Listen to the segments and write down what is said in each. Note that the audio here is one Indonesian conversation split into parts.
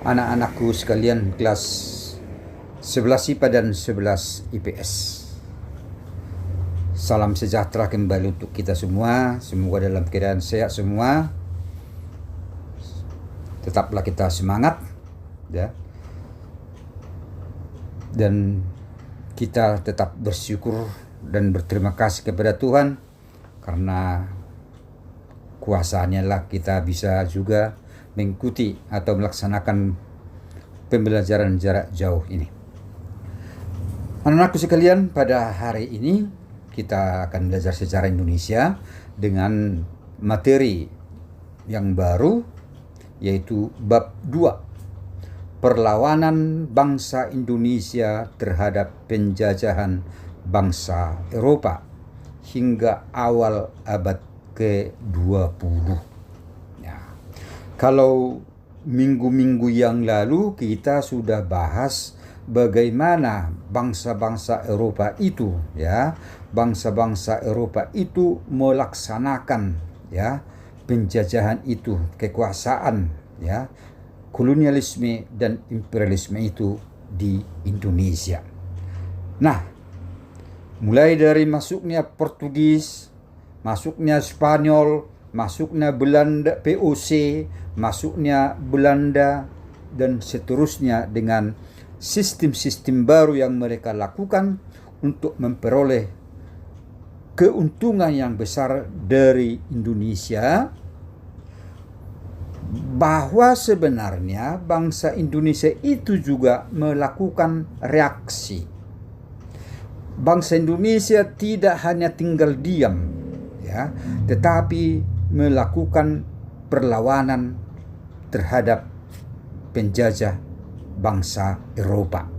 anak-anakku sekalian kelas 11 IPA dan 11 IPS. Salam sejahtera kembali untuk kita semua. Semoga dalam keadaan sehat semua. Tetaplah kita semangat, ya. Dan kita tetap bersyukur dan berterima kasih kepada Tuhan, karena kuasa-Nya lah kita bisa juga mengikuti atau melaksanakan pembelajaran jarak jauh ini. Anak-anakku sekalian, pada hari ini kita akan belajar sejarah Indonesia dengan materi yang baru, yaitu bab 2, perlawanan bangsa Indonesia terhadap penjajahan bangsa Eropa hingga awal abad ke-20. Ya. Kalau minggu-minggu yang lalu kita sudah bahas bagaimana bangsa-bangsa Eropa itu, ya, bangsa-bangsa Eropa itu melaksanakan, ya, penjajahan itu, kekuasaan, ya, kolonialisme dan imperialisme itu di Indonesia. Nah, mulai dari masuknya Portugis, masuknya Spanyol, masuknya Belanda, POC, masuknya Belanda, dan seterusnya dengan sistem-sistem baru yang mereka lakukan untuk memperoleh keuntungan yang besar dari Indonesia, bahwa sebenarnya bangsa Indonesia itu juga melakukan reaksi. Bangsa Indonesia tidak hanya tinggal diam, ya, tetapi melakukan perlawanan terhadap penjajah bangsa Eropa,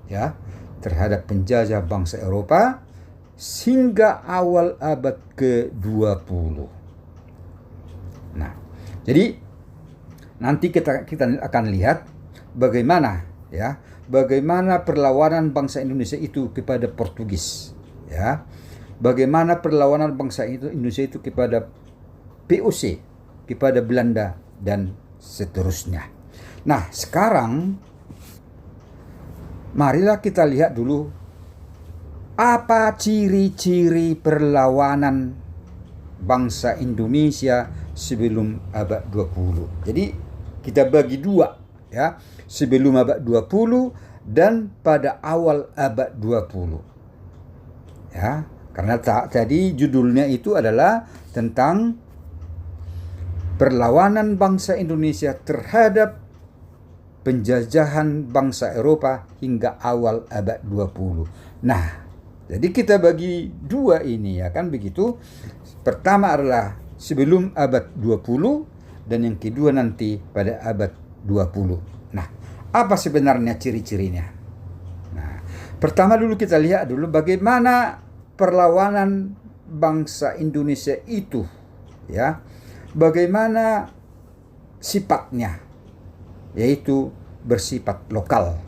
ya, terhadap penjajah bangsa Eropa hingga awal abad ke-20. Nah, jadi nanti kita akan lihat bagaimana, ya, bagaimana perlawanan bangsa Indonesia itu kepada Portugis, ya, bagaimana perlawanan bangsa Indonesia itu kepada POC, kepada Belanda, dan seterusnya. Nah, sekarang marilah kita lihat dulu apa ciri-ciri perlawanan bangsa Indonesia sebelum abad 20. Jadi kita bagi dua, ya, sebelum abad 20 dan pada awal abad 20. Ya, karena tadi judulnya itu adalah tentang perlawanan bangsa Indonesia terhadap penjajahan bangsa Eropa hingga awal abad 20. Nah, jadi kita bagi dua ini, ya kan begitu. Pertama adalah sebelum abad 20 dan yang kedua nanti pada abad 20. Nah, apa sebenarnya ciri-cirinya? Nah, pertama dulu kita lihat dulu bagaimana perlawanan bangsa Indonesia itu, ya. Bagaimana sifatnya, yaitu bersifat lokal,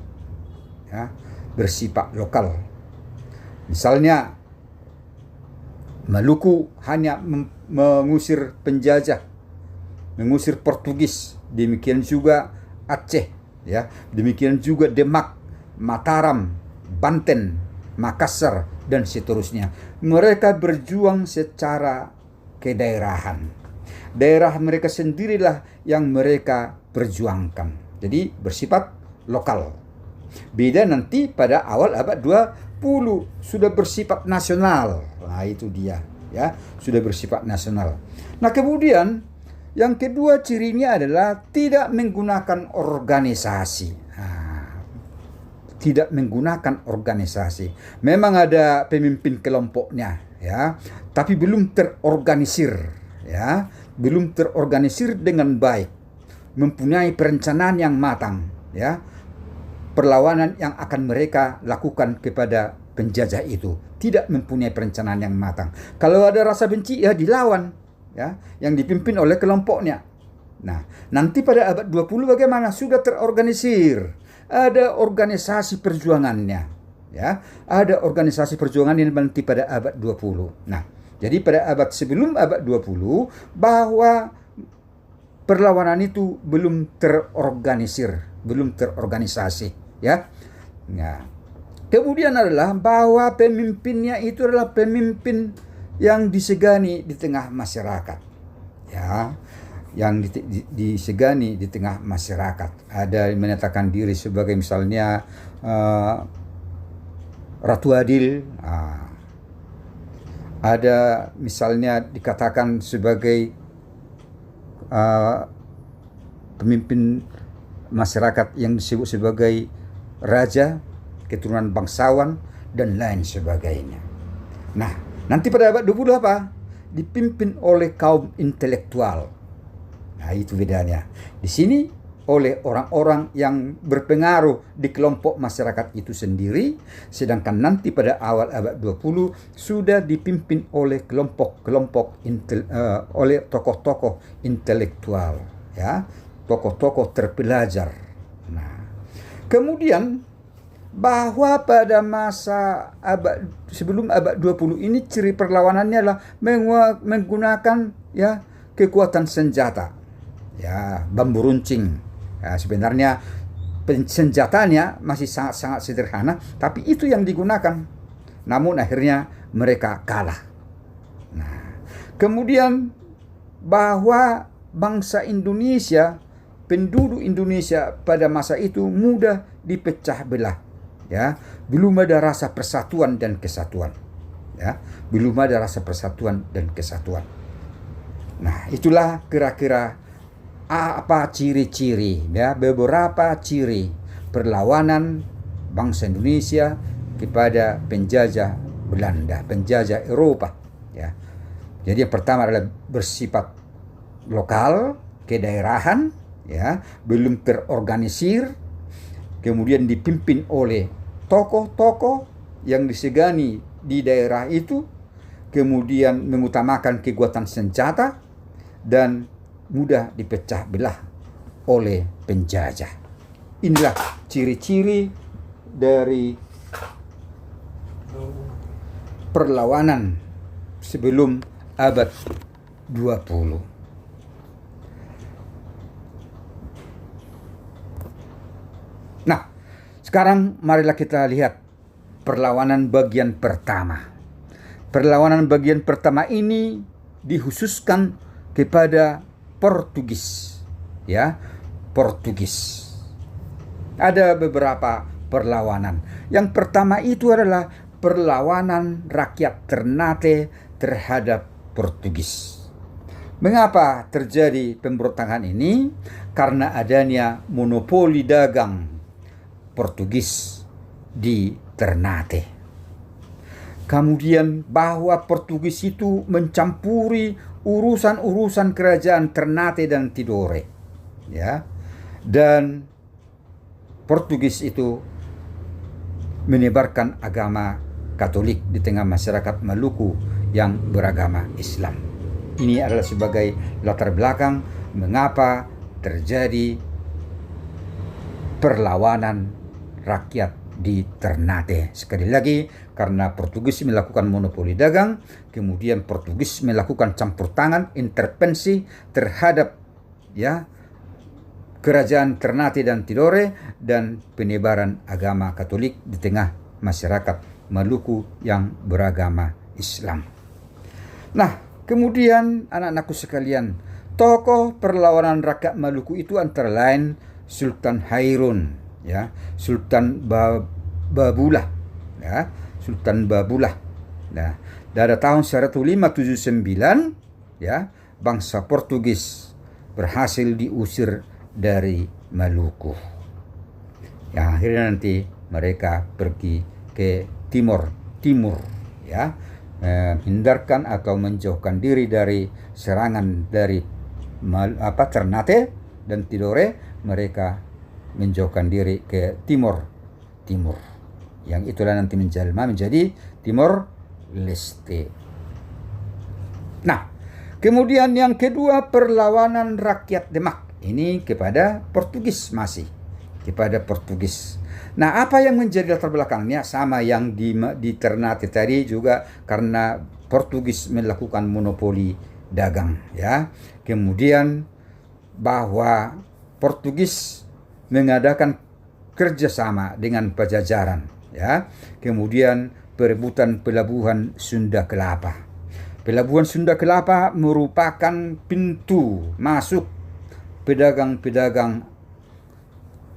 ya, bersifat lokal. Misalnya Maluku hanya mengusir penjajah, mengusir Portugis, demikian juga Aceh, ya, demikian juga Demak, Mataram, Banten, Makassar, dan seterusnya. Mereka berjuang secara kedaerahan. Daerah mereka sendirilah yang mereka perjuangkan. Jadi bersifat lokal. Beda nanti pada awal abad 20 sudah bersifat nasional. Nah, itu dia, ya, sudah bersifat nasional. Nah, kemudian yang kedua cirinya adalah tidak menggunakan organisasi. Nah, tidak menggunakan organisasi. Memang ada pemimpin kelompoknya, ya, tapi belum terorganisir, ya, belum terorganisir dengan baik, mempunyai perencanaan yang matang, ya, perlawanan yang akan mereka lakukan kepada penjajah itu tidak mempunyai perencanaan yang matang. Kalau ada rasa benci, ya dilawan, ya, yang dipimpin oleh kelompoknya. Nah, nanti pada abad 20 bagaimana? Sudah terorganisir, ada organisasi perjuangannya, ya, ada organisasi perjuangan yang nanti pada abad 20. Nah, jadi pada abad sebelum abad 20 bahwa perlawanan itu belum terorganisasi, ya. Nah, kemudian adalah bahwa pemimpinnya itu adalah pemimpin yang disegani di tengah masyarakat, ya, yang disegani di tengah masyarakat. Ada yang menyatakan diri sebagai misalnya Ratu Adil, ada misalnya dikatakan sebagai pemimpin masyarakat yang disebut sebagai raja, keturunan bangsawan, dan lain sebagainya. Nah, nanti pada abad 20 apa? Dipimpin oleh kaum intelektual. Nah, itu bedanya. Di sini oleh orang-orang yang berpengaruh di kelompok masyarakat itu sendiri, sedangkan nanti pada awal abad 20 sudah dipimpin oleh kelompok-kelompok oleh tokoh-tokoh intelektual, ya, tokoh-tokoh terpelajar. Nah, kemudian bahwa pada masa sebelum abad 20 ini ciri perlawanannya adalah menggunakan, ya, kekuatan senjata, ya, bambu runcing. Ya, sebenarnya senjatanya masih sangat-sangat sederhana, tapi itu yang digunakan. Namun akhirnya mereka kalah. Nah, kemudian bahwa bangsa Indonesia, penduduk Indonesia pada masa itu mudah dipecah belah, ya. Belum ada rasa persatuan dan kesatuan, ya. Belum ada rasa persatuan dan kesatuan. Nah, itulah kira-kira apa ciri-ciri, ya, beberapa ciri perlawanan bangsa Indonesia kepada penjajah Belanda, penjajah Eropa, ya. Jadi yang pertama adalah bersifat lokal, kedaerahan, ya, belum terorganisir, kemudian dipimpin oleh tokoh-tokoh yang disegani di daerah itu, kemudian mengutamakan kekuatan senjata dan mudah dipecah belah oleh penjajah. Inilah ciri-ciri dari perlawanan sebelum abad 20. Nah, sekarang marilah kita lihat perlawanan bagian pertama. Perlawanan bagian pertama ini dikhususkan kepada Portugis, ya, Portugis. Ada beberapa perlawanan. Yang pertama itu adalah perlawanan rakyat Ternate terhadap Portugis. Mengapa terjadi pemberontakan ini? Karena adanya monopoli dagang Portugis di Ternate. Kemudian bahwa Portugis itu mencampuri urusan-urusan kerajaan Ternate dan Tidore, ya. Dan Portugis itu menyebarkan agama Katolik di tengah masyarakat Maluku yang beragama Islam. Ini adalah sebagai latar belakang mengapa terjadi perlawanan rakyat di Ternate. Sekali lagi, karena Portugis melakukan monopoli dagang, kemudian Portugis melakukan campur tangan, intervensi terhadap, ya, kerajaan Ternate dan Tidore, dan penyebaran agama Katolik di tengah masyarakat Maluku yang beragama Islam. Nah, kemudian anak-anakku sekalian, tokoh perlawanan rakyat Maluku itu antara lain Sultan Hairun, ya, Sultan Babulah, ya, Sultan Babulah. Nah, pada tahun 1579, ya, bangsa Portugis berhasil diusir dari Maluku. Yang akhirnya nanti mereka pergi ke timur, ya, hindarkan atau menjauhkan diri dari serangan dari Ternate dan Tidore. Mereka menjauhkan diri ke timur, yang itulah nanti menjelma menjadi Timor Leste. Nah, kemudian yang kedua perlawanan rakyat Demak, ini kepada Portugis, masih kepada Portugis. Nah, apa yang menjadi latar belakangnya? Sama yang di Ternate tadi juga, karena Portugis melakukan monopoli dagang, ya. Kemudian bahwa Portugis mengadakan kerjasama dengan Pajajaran, ya. Kemudian perebutan pelabuhan Sunda Kelapa. Pelabuhan Sunda Kelapa merupakan pintu masuk pedagang-pedagang,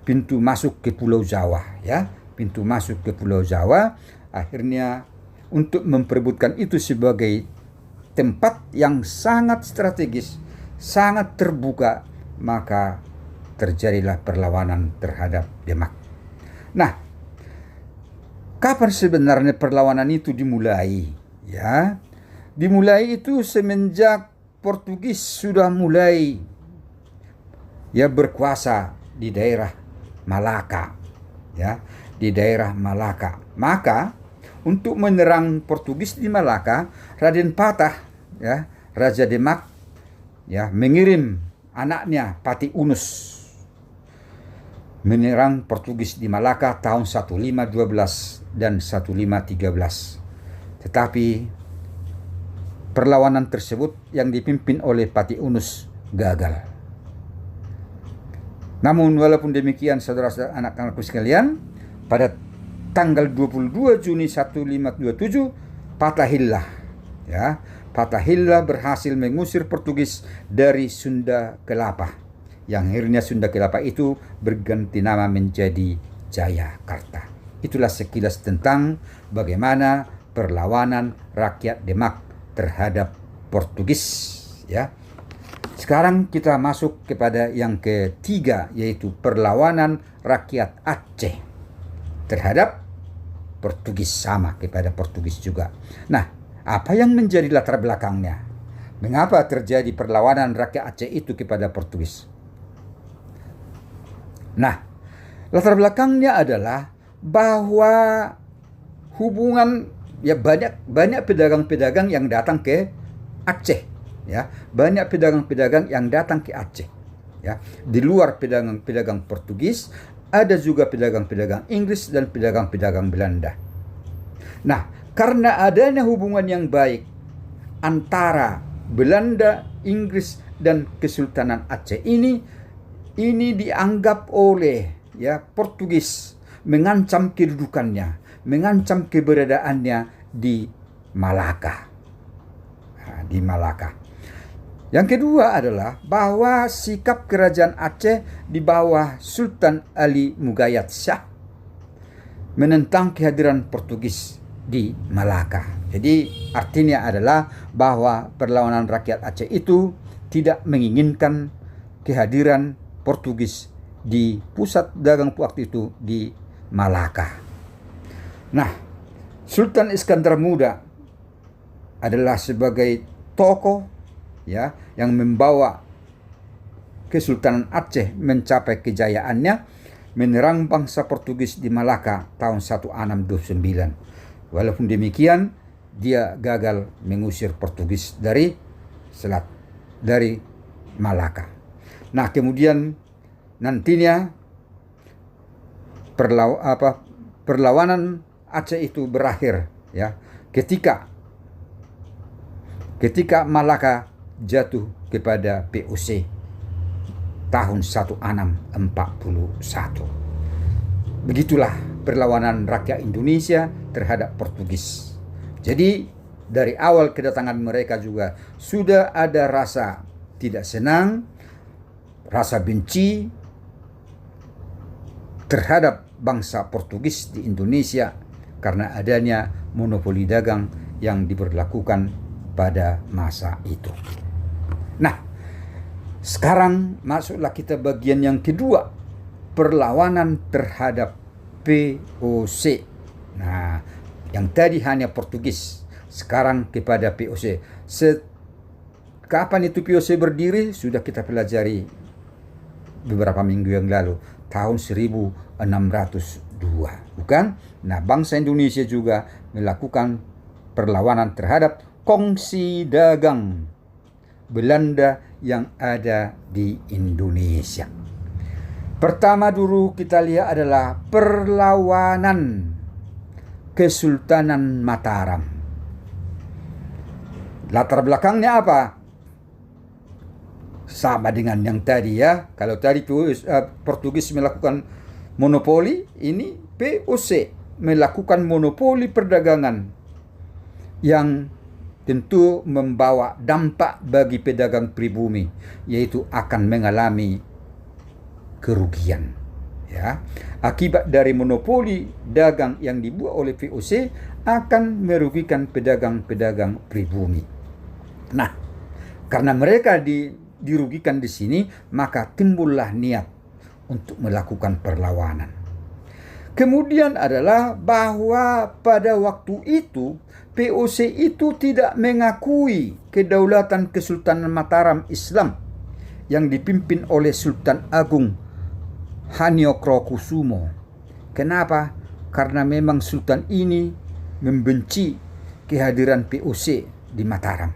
pintu masuk ke Pulau Jawa, ya. Pintu masuk ke Pulau Jawa. Akhirnya untuk memperebutkan itu sebagai tempat yang sangat strategis, sangat terbuka, maka terjadilah perlawanan terhadap Demak. Nah, kapan sebenarnya perlawanan itu dimulai? Ya, dimulai itu semenjak Portugis sudah mulai berkuasa di daerah Malaka, ya, di daerah Malaka. Maka untuk menyerang Portugis di Malaka, Raden Patah, ya, Raja Demak, ya, mengirim anaknya Pati Unus menyerang Portugis di Malaka tahun 1512 dan 1513. Tetapi perlawanan tersebut yang dipimpin oleh Pati Unus gagal. Namun walaupun demikian, saudara-saudara, anak-anakku sekalian, pada tanggal 22 Juni 1527 Fatahillah, ya, Fatahillah berhasil mengusir Portugis dari Sunda Kelapa, yang akhirnya Sunda Kelapa itu berganti nama menjadi Jayakarta. Itulah sekilas tentang bagaimana perlawanan rakyat Demak terhadap Portugis, ya. Sekarang kita masuk kepada yang ketiga, yaitu perlawanan rakyat Aceh terhadap Portugis, sama kepada Portugis juga. Nah, apa yang menjadi latar belakangnya? Mengapa terjadi perlawanan rakyat Aceh itu kepada Portugis? Nah, latar belakangnya adalah bahwa hubungan, ya, banyak pedagang-pedagang yang datang ke Aceh, ya, banyak pedagang-pedagang yang datang ke Aceh, ya. Di luar pedagang-pedagang Portugis, ada juga pedagang-pedagang Inggris dan pedagang-pedagang Belanda. Nah, karena adanya hubungan yang baik antara Belanda, Inggris, dan Kesultanan Aceh ini dianggap oleh, ya, Portugis mengancam kedudukannya, mengancam keberadaannya di Malaka. Nah, di Malaka. Yang kedua adalah bahwa sikap kerajaan Aceh di bawah Sultan Ali Mugayyad Shah menentang kehadiran Portugis di Malaka. Jadi artinya adalah bahwa perlawanan rakyat Aceh itu tidak menginginkan kehadiran Portugis di pusat dagang waktu itu di Malaka. Nah, Sultan Iskandar Muda adalah sebagai tokoh, ya, yang membawa Kesultanan Aceh mencapai kejayaannya, menyerang bangsa Portugis di Malaka tahun 1629. Walaupun demikian, dia gagal mengusir Portugis dari Malaka. Nah, kemudian nantinya perlawanan Aceh itu berakhir, ya, ketika Malaka jatuh kepada POC tahun 1641. Begitulah perlawanan rakyat Indonesia terhadap Portugis. Jadi dari awal kedatangan mereka juga sudah ada rasa tidak senang, rasa benci terhadap bangsa Portugis di Indonesia karena adanya monopoli dagang yang diberlakukan pada masa itu. Nah, sekarang masuklah kita bagian yang kedua, perlawanan terhadap POC. Nah, yang tadi hanya Portugis, sekarang kepada POC. Kapan itu POC berdiri? Sudah kita pelajari beberapa minggu yang lalu, tahun 1602, bukan? Nah, bangsa Indonesia juga melakukan perlawanan terhadap kongsi dagang Belanda yang ada di Indonesia. Pertama dulu kita lihat adalah perlawanan Kesultanan Mataram. Latar belakangnya apa? Sama dengan yang tadi ya. Kalau tadi Portugis melakukan monopoli, ini VOC melakukan monopoli perdagangan yang tentu membawa dampak bagi pedagang pribumi, yaitu akan mengalami kerugian. Ya, akibat dari monopoli dagang yang dibuat oleh VOC akan merugikan pedagang-pedagang pribumi. Nah, karena mereka dirugikan di sini, maka timbullah niat untuk melakukan perlawanan. Kemudian adalah bahwa pada waktu itu VOC itu tidak mengakui kedaulatan Kesultanan Mataram Islam yang dipimpin oleh Sultan Agung Hanyokrokusumo. Kenapa? Karena memang Sultan ini membenci kehadiran VOC di Mataram,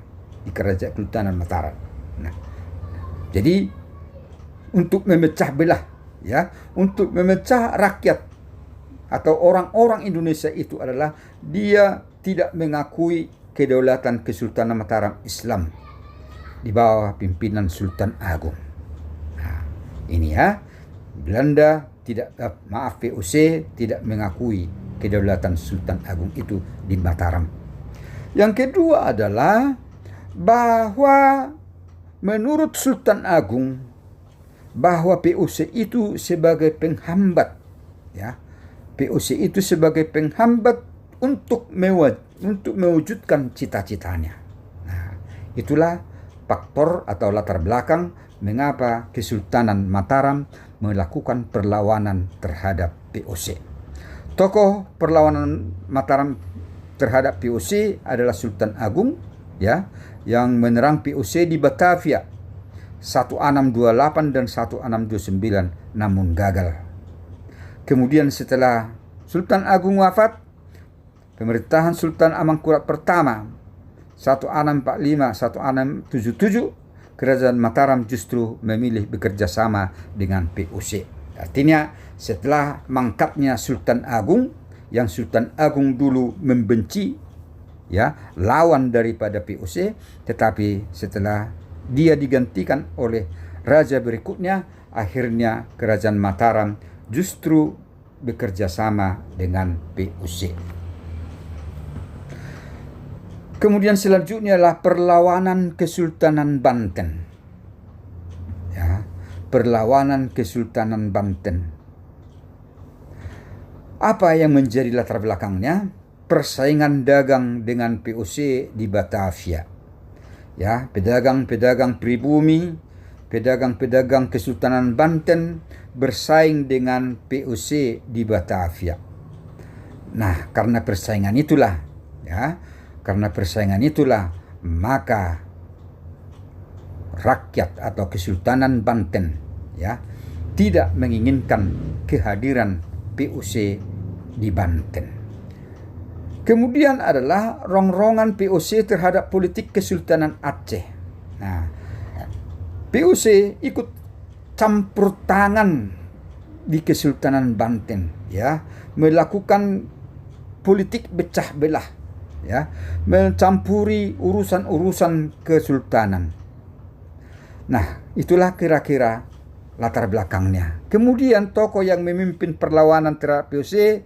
di Kerajaan Kesultanan Mataram. Nah, jadi untuk memecah belah, ya, untuk memecah rakyat atau orang-orang Indonesia itu adalah dia tidak mengakui kedaulatan Kesultanan Mataram Islam di bawah pimpinan Sultan Agung. Nah, ini ya, Belanda VOC tidak mengakui kedaulatan Sultan Agung itu di Mataram. Yang kedua adalah bahwa menurut Sultan Agung bahwa VOC itu sebagai penghambat, ya. VOC itu sebagai penghambat untuk mewujudkan cita-citanya. Nah, itulah faktor atau latar belakang mengapa Kesultanan Mataram melakukan perlawanan terhadap VOC. Tokoh perlawanan Mataram terhadap VOC adalah Sultan Agung, ya, yang menyerang VOC di Batavia 1628 dan 1629, namun gagal. Kemudian setelah Sultan Agung wafat, pemerintahan Sultan Amangkurat pertama 1645-1677, Kerajaan Mataram justru memilih bekerja sama dengan VOC. Artinya setelah mangkatnya Sultan Agung, yang Sultan Agung dulu membenci, ya, lawan daripada VOC, tetapi setelah dia digantikan oleh raja berikutnya, akhirnya Kerajaan Mataram justru bekerja sama dengan VOC. Kemudian selanjutnya adalah perlawanan Kesultanan Banten. Ya, perlawanan Kesultanan Banten. Apa yang menjadi latar belakangnya? Persaingan dagang dengan VOC di Batavia. Ya, pedagang-pedagang pribumi, pedagang-pedagang Kesultanan Banten bersaing dengan VOC di Batavia. Nah, karena persaingan itulah, maka rakyat atau Kesultanan Banten, ya, tidak menginginkan kehadiran VOC di Banten. Kemudian adalah rongrongan VOC terhadap politik Kesultanan Aceh. Nah, VOC ikut campur tangan di Kesultanan Banten, ya, melakukan politik pecah belah, ya, mencampuri urusan-urusan kesultanan. Nah, itulah kira-kira latar belakangnya. Kemudian tokoh yang memimpin perlawanan terhadap VOC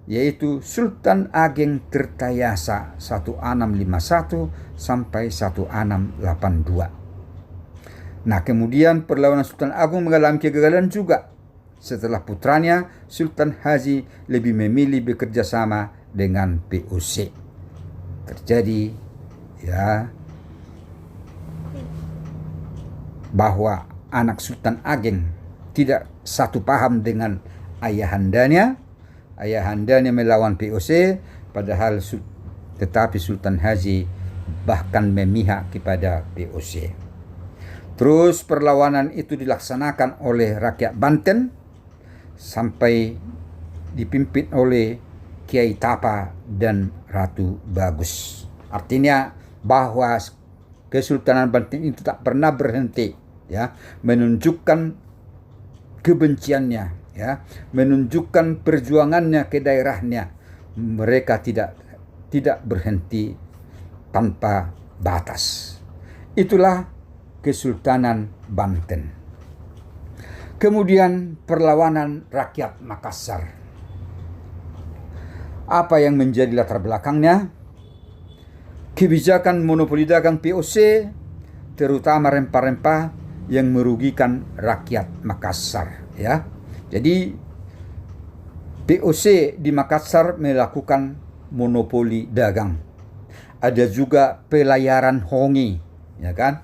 yaitu Sultan Ageng Tirtayasa 1651 sampai 1682. Nah, kemudian perlawanan Sultan Agung mengalami kegagalan juga setelah putranya Sultan Haji lebih memilih bekerja sama dengan VOC. Terjadi, ya, bahwa anak Sultan Ageng tidak satu paham dengan ayahandanya. Ayahandanya melawan VOC, padahal tetapi Sultan Haji bahkan memihak kepada VOC. Terus perlawanan itu dilaksanakan oleh rakyat Banten sampai dipimpin oleh Kiai Tapa dan Ratu Bagus. Artinya bahwa Kesultanan Banten itu tak pernah berhenti, ya, menunjukkan kebenciannya, ya, menunjukkan perjuangannya ke daerahnya. Mereka tidak berhenti tanpa batas. Itulah Kesultanan Banten. Kemudian perlawanan rakyat Makassar. Apa yang menjadi latar belakangnya? Kebijakan monopoli dagang VOC, terutama rempah-rempah yang merugikan rakyat Makassar, ya. Jadi VOC di Makassar melakukan monopoli dagang. Ada juga pelayaran hongi, ya kan?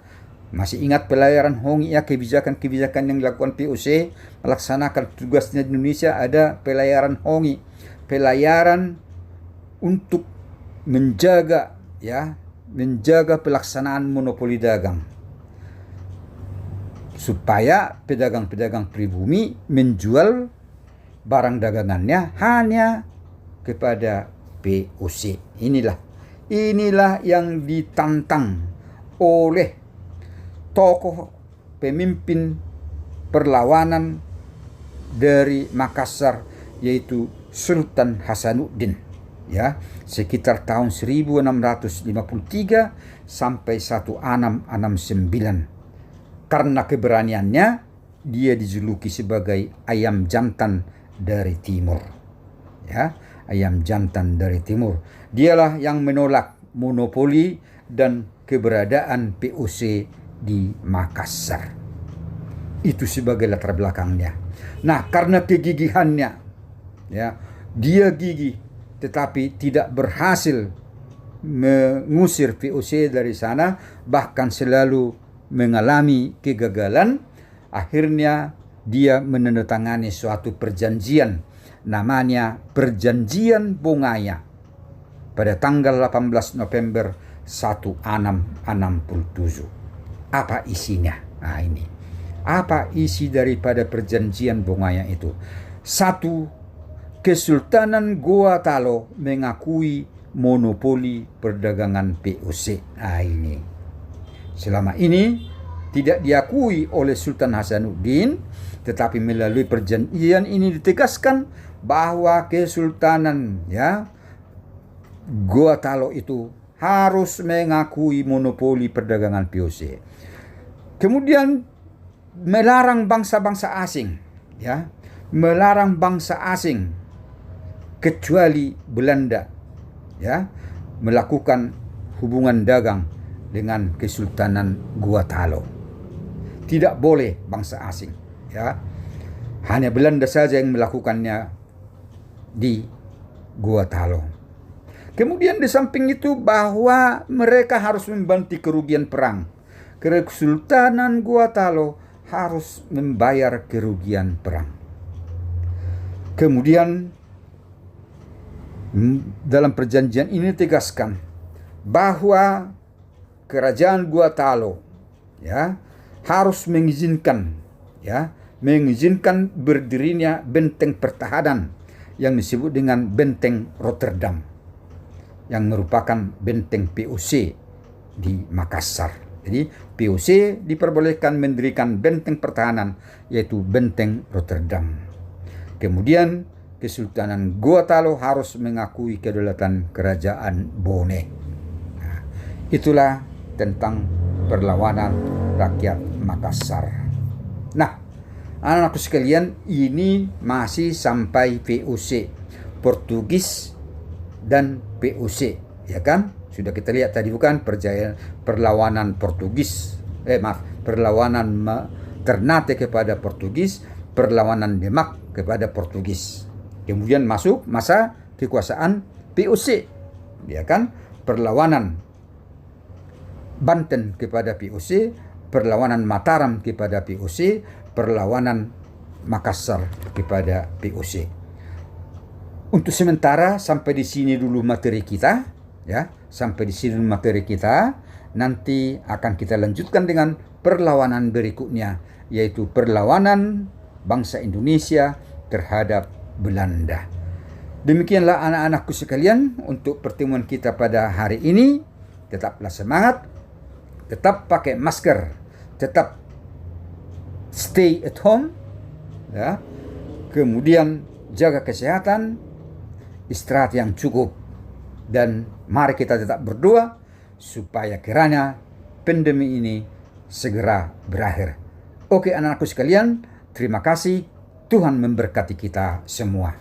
Masih ingat pelayaran hongi ya, kebijakan-kebijakan yang dilakukan VOC melaksanakan tugasnya di Indonesia. Ada pelayaran hongi, pelayaran untuk menjaga pelaksanaan monopoli dagang supaya pedagang-pedagang pribumi menjual barang dagangannya hanya kepada VOC. Inilah yang ditantang oleh tokoh pemimpin perlawanan dari Makassar, yaitu Sultan Hasanuddin, ya, sekitar tahun 1653 sampai 1669. Karena keberaniannya, dia dijuluki sebagai ayam jantan dari timur, ya, ayam jantan dari timur. Dialah yang menolak monopoli dan keberadaan VOC di Makassar. Itu sebagai latar belakangnya. Nah, karena kegigihannya, ya, dia gigih tetapi tidak berhasil mengusir VOC dari sana, bahkan selalu mengalami kegagalan. Akhirnya dia menandatangani suatu perjanjian, namanya Perjanjian Bongaya, pada tanggal 18 November 1667. Apa isinya? Nah, ini. Apa isi daripada perjanjian Bongaya itu? 1. Kesultanan Goa Talo mengakui monopoli perdagangan VOC. Nah, ini. Selama ini tidak diakui oleh Sultan Hasanuddin, tetapi melalui perjanjian ini ditegaskan bahwa Kesultanan, ya, Goa Talo itu harus mengakui monopoli perdagangan VOC. Kemudian melarang bangsa-bangsa asing, ya, melarang bangsa asing kecuali Belanda, ya, melakukan hubungan dagang dengan Kesultanan Goa Talo. Tidak boleh bangsa asing, ya. Hanya Belanda saja yang melakukannya di Goa Talo. Kemudian di samping itu bahwa mereka harus membantu kerugian perang. Kesultanan Goa Talo harus membayar kerugian perang. Kemudian dalam perjanjian ini ditegaskan bahwa kerajaan Goa Talo, ya, harus mengizinkan berdirinya benteng pertahanan yang disebut dengan Benteng Rotterdam, yang merupakan benteng VOC di Makassar. Jadi VOC diperbolehkan mendirikan benteng pertahanan, yaitu Benteng Rotterdam. Kemudian Kesultanan Goa Talo harus mengakui kedaulatan kerajaan Bone. Nah, itulah tentang perlawanan rakyat Makassar. Nah, anak-anakku sekalian, ini masih sampai VOC, Portugis dan VOC, ya kan? Sudah kita lihat tadi bukan, perlawanan Portugis, perlawanan Ternate kepada Portugis, perlawanan Demak kepada Portugis. Kemudian masuk masa kekuasaan VOC, ya kan? Perlawanan Banten kepada VOC, perlawanan Mataram kepada VOC, perlawanan Makassar kepada VOC. Untuk sementara sampai di sini dulu materi kita, ya. Sampai di sini materi kita. Nanti akan kita lanjutkan dengan perlawanan berikutnya, yaitu perlawanan bangsa Indonesia terhadap Belanda. Demikianlah anak-anakku sekalian untuk pertemuan kita pada hari ini. Tetaplah semangat, tetap pakai masker, tetap stay at home, ya. Kemudian jaga kesehatan, istirahat yang cukup, dan mari kita tetap berdoa supaya kiranya pandemi ini segera berakhir. Oke anak-anakku sekalian, terima kasih. Tuhan memberkati kita semua.